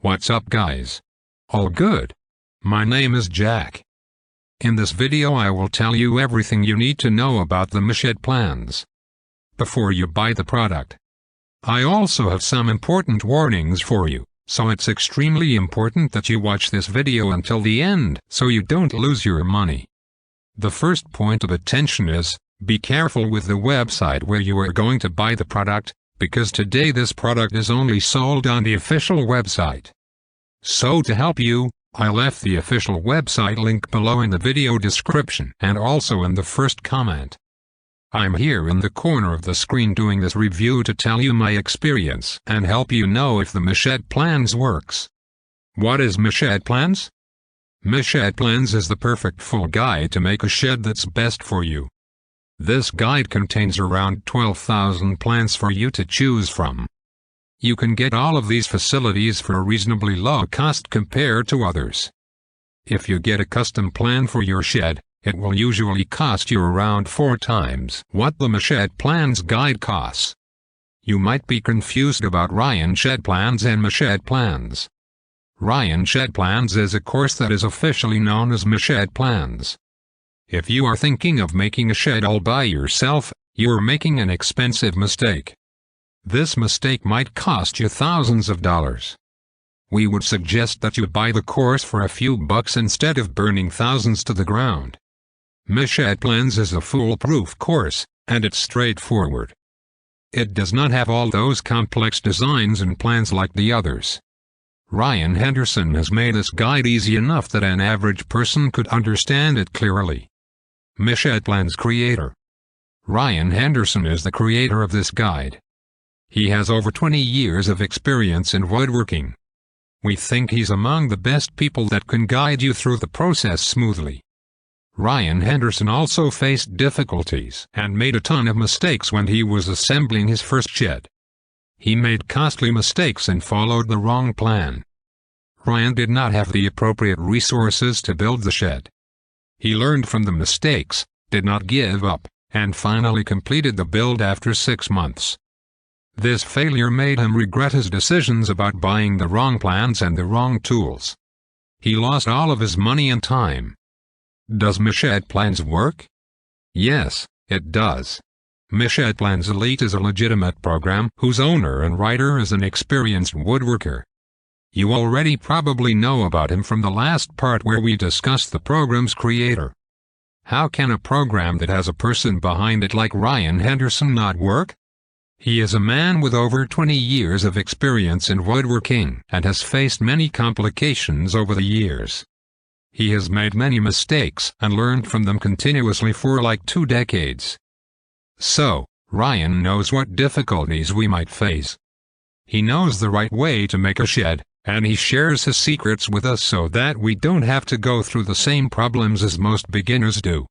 What's up guys? All good? My name is Jack. In this video I will tell you everything you need to know about the MyShedPlans before you buy the product. I also have some important warnings for you, so it's extremely important that you watch this video until the end so you don't lose your money. The first point of attention is, be careful with the website where you are going to buy the product, because today this product is only sold on the official website. So to help you, I left the official website link below in the video description and also in the first comment. I'm here in the corner of the screen doing this review to tell you my experience and help you know if the MyShedPlans works. What is MyShedPlans? MyShedPlans is the perfect full guide to make a shed that's best for you. This guide contains around 12,000 plans for you to choose from. You can get all of these facilities for a reasonably low cost compared to others. If you get a custom plan for your shed, it will usually cost you around 4 times what the MyShedPlans guide costs. You might be confused about MyShedPlans and MyShedPlans. MyShedPlans is a course that is officially known as MyShedPlans. If you are thinking of making a shed all by yourself, you are making an expensive mistake. This mistake might cost you thousands of dollars. We would suggest that you buy the course for a few bucks instead of burning thousands to the ground. MyShedPlans is a foolproof course, and it's straightforward. It does not have all those complex designs and plans like the others. Henderson has made this guide easy enough that an average person could understand it clearly. MyShedPlans creator Henderson is the creator of this guide. He has over 20 years of experience in woodworking. We think he's among the best people that can guide you through the process smoothly. Henderson also faced difficulties and made a ton of mistakes when he was assembling his first shed. He made costly mistakes and followed the wrong plan. Did not have the appropriate resources to build the shed. He learned from the mistakes, did not give up, and finally completed the build after 6 months. This failure made him regret his decisions about buying the wrong plans and the wrong tools. He lost all of his money and time. Does MyShedPlans work? Yes, it does. MyShedPlans Elite is a legitimate program whose owner and writer is an experienced woodworker. You already probably know about him from the last part where we discussed the program's creator. How can a program that has a person behind it like Henderson not work? He is a man with over 20 years of experience in woodworking and has faced many complications over the years. He has made many mistakes and learned from them continuously for like 2 decades. So, knows what difficulties we might face. He knows the right way to make a shed, and he shares his secrets with us so that we don't have to go through the same problems as most beginners do.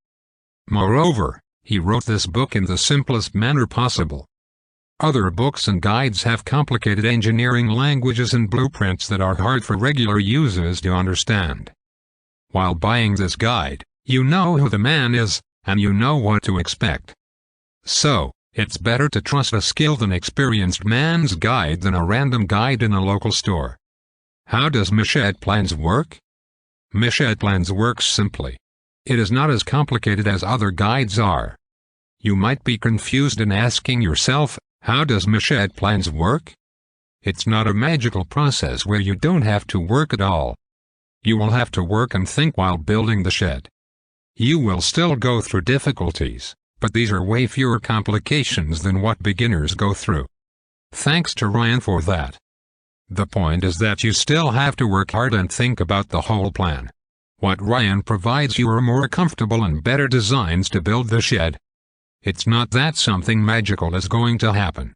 Moreover, he wrote this book in the simplest manner possible. Other books and guides have complicated engineering languages and blueprints that are hard for regular users to understand. While buying this guide, you know who the man is, and you know what to expect. So, it's better to trust a skilled and experienced man's guide than a random guide in a local store. How does MyShedPlans work? MyShedPlans works simply. It is not as complicated as other guides are. You might be confused and asking yourself, how does MyShedPlans work? It's not a magical process where you don't have to work at all. You will have to work and think while building the shed. You will still go through difficulties, but these are way fewer complications than what beginners go through. Thanks to for that. The point is that you still have to work hard and think about the whole plan. What provides you are more comfortable and better designs to build the shed. It's not that something magical is going to happen.